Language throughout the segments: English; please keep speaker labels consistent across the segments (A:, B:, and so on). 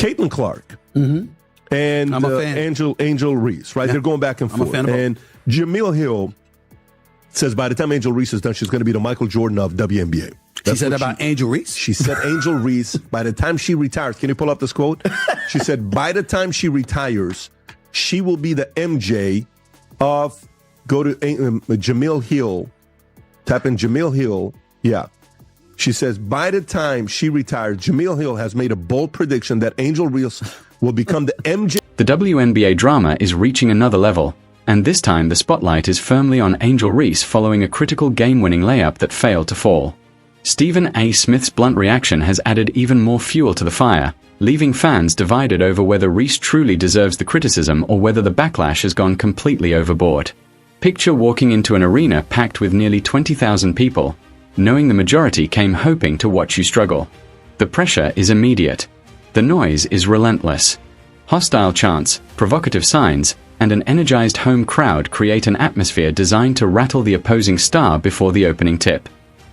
A: Caitlin Clark and Angel Reese, right?
B: Yeah.
A: They're going back and forth. And Jamil Hill says by the time Angel Reese is done, she's going to be the Michael Jordan of WNBA.
B: She said about Angel Reese?
A: She said Angel Reese, by the time she retires, can you pull up this quote? She said, by the time she retires, she will be the MJ of, go to Jamil Hill, type in Jamil Hill, yeah. She says, by the time she retires, Jamil Hill has made a bold prediction that Angel Reese will become the MJ.
C: The WNBA drama is reaching another level, and this time the spotlight is firmly on Angel Reese following a critical game-winning layup that failed to fall. Stephen A. Smith's blunt reaction has added even more fuel to the fire, leaving fans divided over whether Reese truly deserves the criticism or whether the backlash has gone completely overboard. Picture walking into an arena packed with nearly 20,000 people, knowing the majority came hoping to watch you struggle. The pressure is immediate. The noise is relentless. Hostile chants, provocative signs, and an energized home crowd create an atmosphere designed to rattle the opposing star before the opening tip.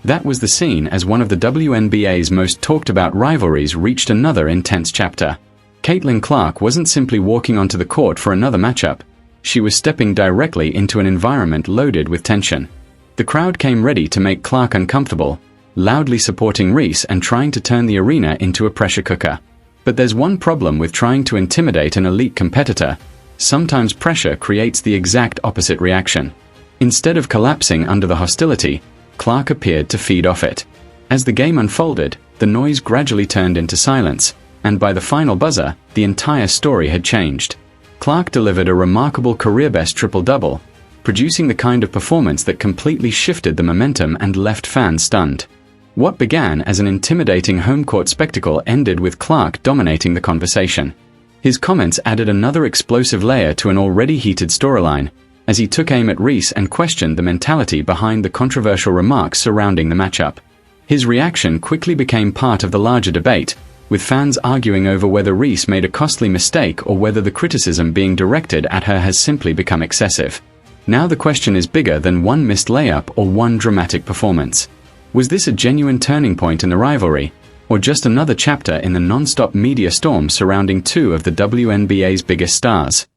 C: That was the scene as one of the WNBA's most talked-about rivalries reached another intense chapter. Caitlin Clark wasn't simply walking onto the court for another matchup. She was stepping directly into an environment loaded with tension. The crowd came ready to make Clark uncomfortable, loudly supporting Reese and trying to turn the arena into a pressure cooker. But there's one problem with trying to intimidate an elite competitor. Sometimes pressure creates the exact opposite reaction. Instead of collapsing under the hostility, Clark appeared to feed off it. As the game unfolded, the noise gradually turned into silence, and by the final buzzer, the entire story had changed. Clark delivered a remarkable career-best triple-double, producing the kind of performance that completely shifted the momentum and left fans stunned. What began as an intimidating home-court spectacle ended with Clark dominating the conversation. His comments added another explosive layer to an already heated storyline, as he took aim at Reese and questioned the mentality behind the controversial remarks surrounding the matchup. His reaction quickly became part of the larger debate, with fans arguing over whether Reese made a costly mistake or whether the criticism being directed at her has simply become excessive. Now the question is bigger than one missed layup or one dramatic performance. Was this a genuine turning point in the rivalry, or just another chapter in the non-stop media storm surrounding two of the WNBA's biggest stars?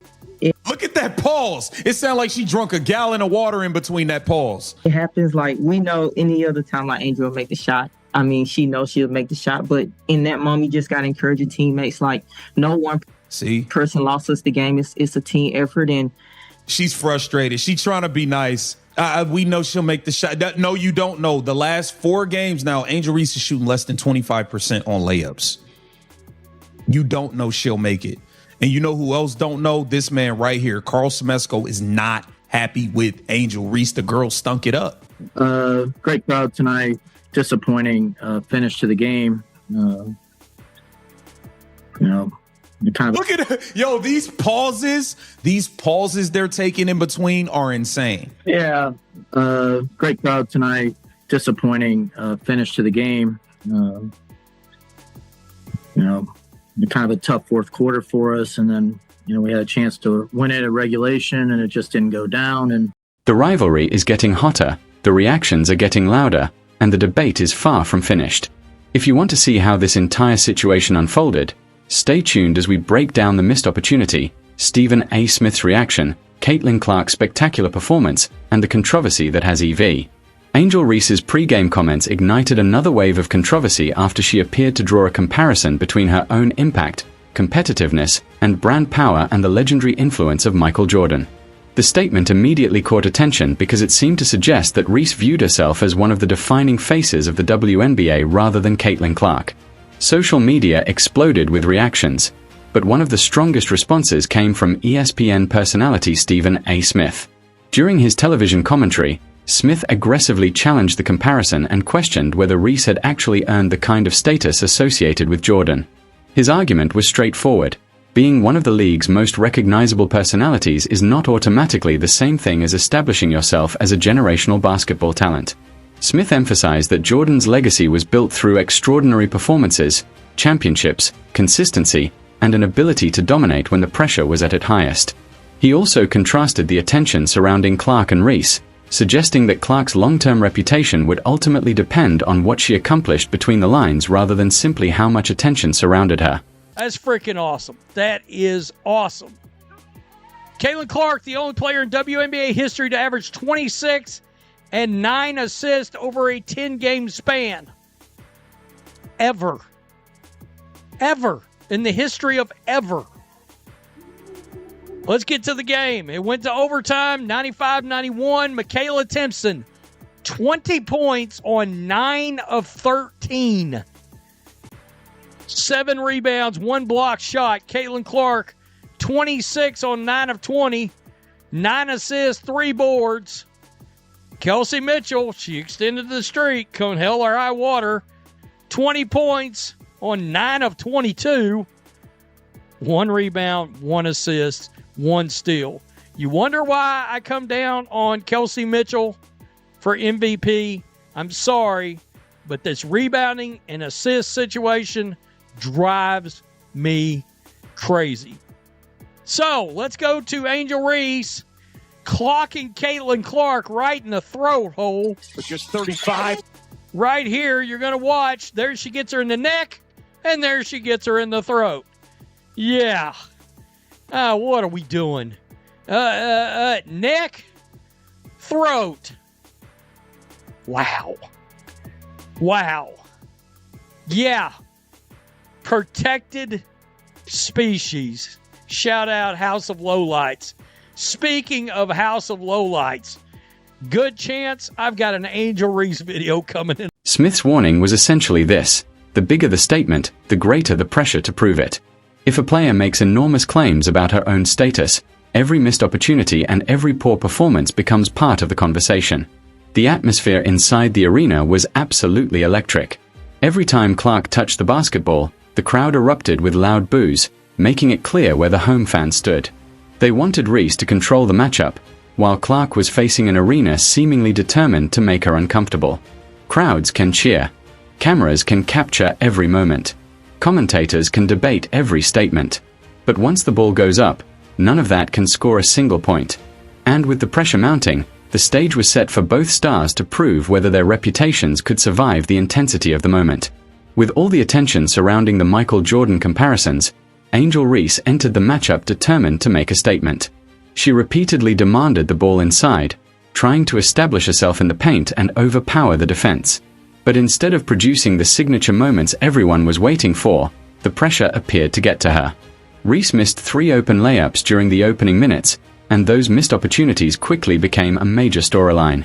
D: Look at that pause. It sounded like she drunk a gallon of water in between that pause.
E: It happens like we know any other time like Angel will make the shot. I mean, she knows she'll make the shot, but in that moment, you just got to encourage your teammates. Like, no one person lost us the game. It's a team effort. And
D: she's frustrated. She's trying to be nice. We know she'll make the shot. No, you don't know. The last 4 games now, Angel Reese is shooting less than 25% on layups. You don't know she'll make it. And you know who else don't know? This man right here, Carl Semesco, is not happy with Angel Reese. The girl stunk it up.
F: Great crowd tonight. Disappointing finish to the game.
D: Look at it. Yo, these pauses they're taking in between are insane.
F: Yeah. Great crowd tonight. Disappointing finish to the game. Kind of a tough fourth quarter for us. And then, we had a chance to win it at regulation and it just didn't go down. And
C: the rivalry is getting hotter, the reactions are getting louder, and the debate is far from finished. If you want to see how this entire situation unfolded, stay tuned as we break down the missed opportunity, Stephen A. Smith's reaction, Caitlin Clark's spectacular performance, and the controversy that has EV. Angel Reese's pre-game comments ignited another wave of controversy after she appeared to draw a comparison between her own impact, competitiveness, and brand power and the legendary influence of Michael Jordan. The statement immediately caught attention because it seemed to suggest that Reese viewed herself as one of the defining faces of the WNBA rather than Caitlin Clark. Social media exploded with reactions, but one of the strongest responses came from ESPN personality Stephen A. Smith. During his television commentary, Smith aggressively challenged the comparison and questioned whether Reese had actually earned the kind of status associated with Jordan. His argument was straightforward. Being one of the league's most recognizable personalities is not automatically the same thing as establishing yourself as a generational basketball talent. Smith emphasized that Jordan's legacy was built through extraordinary performances, championships, consistency, and an ability to dominate when the pressure was at its highest. He also contrasted the attention surrounding Clark and Reese, suggesting that Clark's long-term reputation would ultimately depend on what she accomplished between the lines rather than simply how much attention surrounded her.
B: That's freaking awesome. That is awesome. Caitlin Clark, the only player in WNBA history to average 26 and 9 assists over a 10-game span. Ever. Ever. In the history of ever. Let's get to the game. It went to overtime, 95-91. Michaela Timpson, 20 points on 9 of 13. 7 rebounds, 1 block shot. Caitlin Clark, 26 on 9 of 20. 9 assists, 3 boards. Kelsey Mitchell, she extended the streak. Come hell or high water. 20 points on 9 of 22. 1 rebound, 1 assist, 1 steal. You wonder why I come down on Kelsey Mitchell for MVP? I'm sorry, but this rebounding and assist situation drives me crazy. So, let's go to Angel Reese clocking Caitlin Clark right in the throat hole.
G: For just 35.
B: Right here, you're going to watch. There she gets her in the neck, and there she gets her in the throat. Yeah. What are we doing? Neck, throat. Wow. Yeah. Protected species. Shout out House of Lowlights. Speaking of House of Lowlights, good chance I've got an Angel Reese video coming in.
C: Smith's warning was essentially this: the bigger the statement, the greater the pressure to prove it. If a player makes enormous claims about her own status, every missed opportunity and every poor performance becomes part of the conversation. The atmosphere inside the arena was absolutely electric. Every time Clark touched the basketball, the crowd erupted with loud boos, making it clear where the home fans stood. They wanted Reese to control the matchup, while Clark was facing an arena seemingly determined to make her uncomfortable. Crowds can cheer. Cameras can capture every moment. Commentators can debate every statement. But once the ball goes up, none of that can score a single point. And with the pressure mounting, the stage was set for both stars to prove whether their reputations could survive the intensity of the moment. With all the attention surrounding the Michael Jordan comparisons, Angel Reese entered the matchup determined to make a statement. She repeatedly demanded the ball inside, trying to establish herself in the paint and overpower the defense. But instead of producing the signature moments everyone was waiting for, the pressure appeared to get to her. Reese missed 3 open layups during the opening minutes, and those missed opportunities quickly became a major storyline.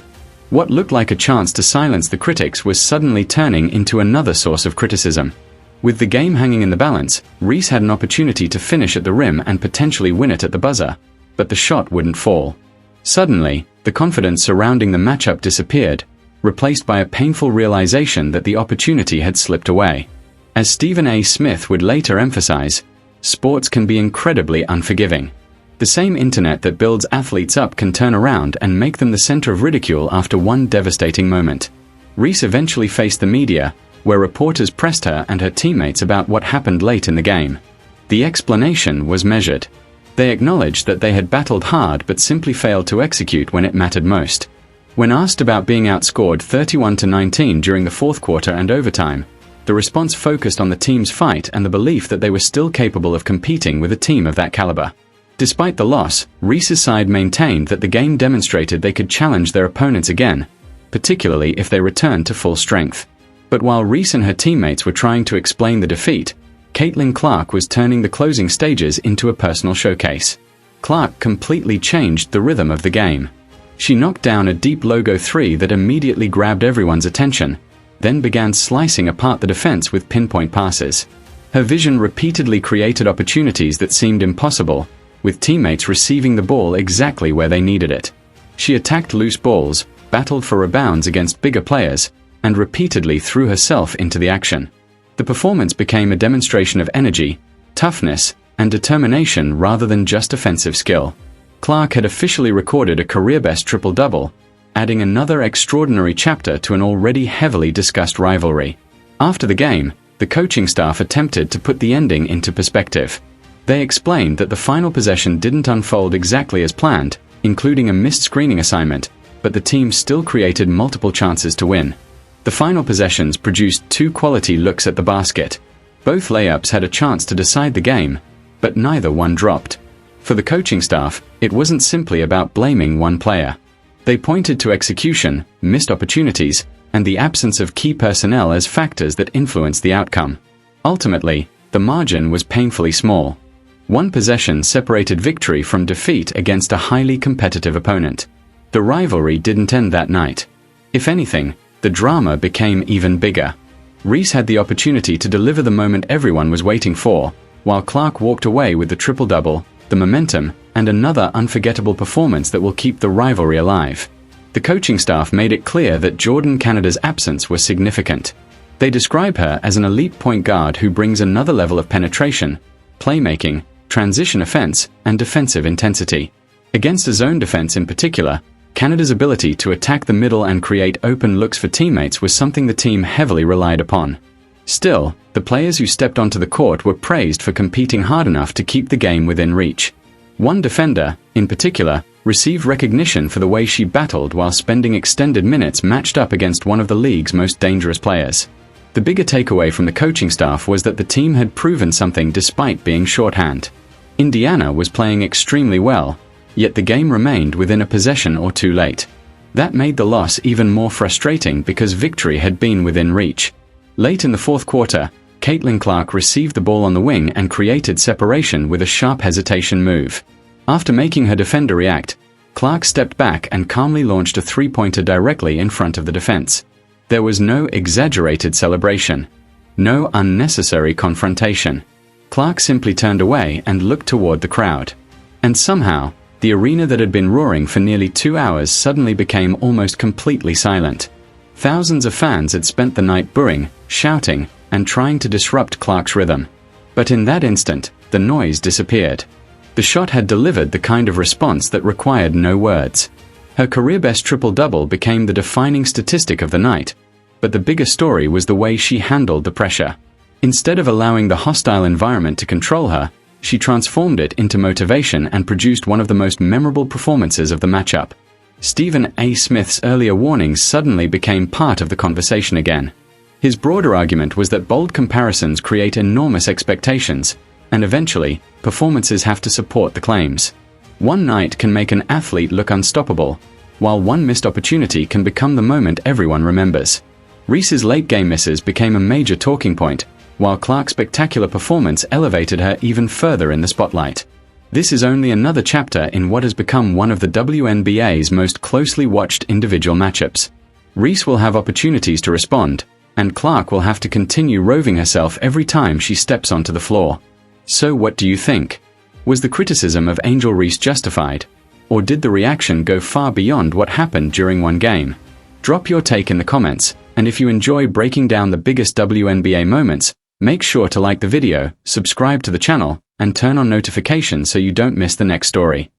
C: What looked like a chance to silence the critics was suddenly turning into another source of criticism. With the game hanging in the balance, Reese had an opportunity to finish at the rim and potentially win it at the buzzer, but the shot wouldn't fall. Suddenly, the confidence surrounding the matchup disappeared, replaced by a painful realization that the opportunity had slipped away. As Stephen A. Smith would later emphasize, sports can be incredibly unforgiving. The same internet that builds athletes up can turn around and make them the center of ridicule after one devastating moment. Reese eventually faced the media, where reporters pressed her and her teammates about what happened late in the game. The explanation was measured. They acknowledged that they had battled hard but simply failed to execute when it mattered most. When asked about being outscored 31-19 during the fourth quarter and overtime, the response focused on the team's fight and the belief that they were still capable of competing with a team of that caliber. Despite the loss, Reese's side maintained that the game demonstrated they could challenge their opponents again, particularly if they returned to full strength. But while Reese and her teammates were trying to explain the defeat, Caitlin Clark was turning the closing stages into a personal showcase. Clark completely changed the rhythm of the game. She knocked down a deep logo 3 that immediately grabbed everyone's attention, then began slicing apart the defense with pinpoint passes. Her vision repeatedly created opportunities that seemed impossible, with teammates receiving the ball exactly where they needed it. She attacked loose balls, battled for rebounds against bigger players, and repeatedly threw herself into the action. The performance became a demonstration of energy, toughness, and determination rather than just offensive skill. Clark had officially recorded a career-best triple-double, adding another extraordinary chapter to an already heavily discussed rivalry. After the game, the coaching staff attempted to put the ending into perspective. They explained that the final possession didn't unfold exactly as planned, including a missed screening assignment, but the team still created multiple chances to win. The final possessions produced 2 quality looks at the basket. Both layups had a chance to decide the game, but neither one dropped. For the coaching staff, it wasn't simply about blaming one player. They pointed to execution, missed opportunities, and the absence of key personnel as factors that influenced the outcome. Ultimately, the margin was painfully small. One possession separated victory from defeat against a highly competitive opponent. The rivalry didn't end that night. If anything, the drama became even bigger. Reese had the opportunity to deliver the moment everyone was waiting for, while Clark walked away with the triple-double, the momentum, and another unforgettable performance that will keep the rivalry alive. The coaching staff made it clear that Jordan Canada's absence was significant. They describe her as an elite point guard who brings another level of penetration, playmaking, transition offense, and defensive intensity. Against a zone defense in particular, Canada's ability to attack the middle and create open looks for teammates was something the team heavily relied upon. Still, the players who stepped onto the court were praised for competing hard enough to keep the game within reach. One defender, in particular, received recognition for the way she battled while spending extended minutes matched up against one of the league's most dangerous players. The bigger takeaway from the coaching staff was that the team had proven something despite being shorthand. Indiana was playing extremely well, yet the game remained within a possession or two late. That made the loss even more frustrating because victory had been within reach. Late in the fourth quarter, Caitlin Clark received the ball on the wing and created separation with a sharp hesitation move. After making her defender react, Clark stepped back and calmly launched a three-pointer directly in front of the defense. There was no exaggerated celebration. No unnecessary confrontation. Clark simply turned away and looked toward the crowd. And somehow, the arena that had been roaring for nearly 2 hours suddenly became almost completely silent. Thousands of fans had spent the night booing, shouting, and trying to disrupt Clark's rhythm. But in that instant, the noise disappeared. The shot had delivered the kind of response that required no words. Her career-best triple-double became the defining statistic of the night, but the bigger story was the way she handled the pressure. Instead of allowing the hostile environment to control her, she transformed it into motivation and produced one of the most memorable performances of the matchup. Stephen A. Smith's earlier warnings suddenly became part of the conversation again. His broader argument was that bold comparisons create enormous expectations, and eventually, performances have to support the claims. One night can make an athlete look unstoppable, while one missed opportunity can become the moment everyone remembers. Reese's late-game misses became a major talking point, while Clark's spectacular performance elevated her even further in the spotlight. This is only another chapter in what has become one of the WNBA's most closely watched individual matchups. Reese will have opportunities to respond, and Clark will have to continue roving herself every time she steps onto the floor. So what do you think? Was the criticism of Angel Reese justified? Or did the reaction go far beyond what happened during one game? Drop your take in the comments, and if you enjoy breaking down the biggest WNBA moments, make sure to like the video, subscribe to the channel, and turn on notifications so you don't miss the next story.